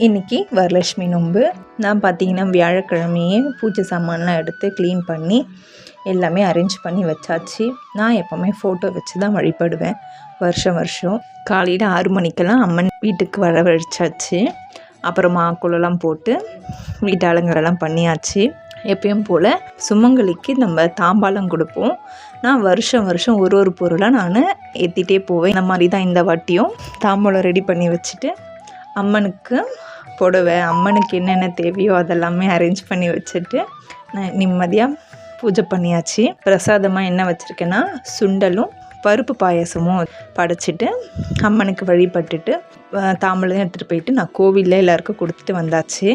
இன்றைக்கி வரலட்சுமி நோன்பு. நான் பார்த்திங்கன்னா வியாழக்கிழமையே பூஜை சாமான்லாம் எடுத்து க்ளீன் பண்ணி எல்லாமே அரேஞ்ச் பண்ணி வச்சாச்சு. நான் எப்போவுமே ஃபோட்டோ வச்சு தான் வழிபடுவேன். வருஷம் காலையில் 6 மணிக்கெல்லாம் அம்மன் வீட்டுக்கு வரவழைச்சாச்சு. அப்புறமா குளம்லாம் போட்டு வீட்டு அலங்காரம்லாம் பண்ணியாச்சு. எப்பயும் போல் சுமங்கலிக்கு நம்ம தாம்பாலம் கொடுப்போம். நான் வருஷம் ஒரு பொருளாக நான் ஏற்றிட்டே போவேன். இந்த மாதிரி தான் இந்த வாட்டியும் தாம்பாலம் ரெடி பண்ணி வச்சுட்டு அம்மனுக்கு புடவை, அம்மனுக்கு என்னென்ன தேவையோ அதெல்லாமே அரேஞ்ச் பண்ணி வச்சுட்டு நான் நிம்மதியாக பூஜை பண்ணியாச்சு. பிரசாதமாக என்ன வச்சுருக்கேன்னா சுண்டலும் பருப்பு பாயசமும் படைச்சிட்டு அம்மனுக்கு வழிபட்டுட்டு தாம்பூலம் எடுத்துகிட்டு போயிட்டு நான் கோவிலில் எல்லாருக்கும் கொடுத்துட்டு வந்தாச்சு.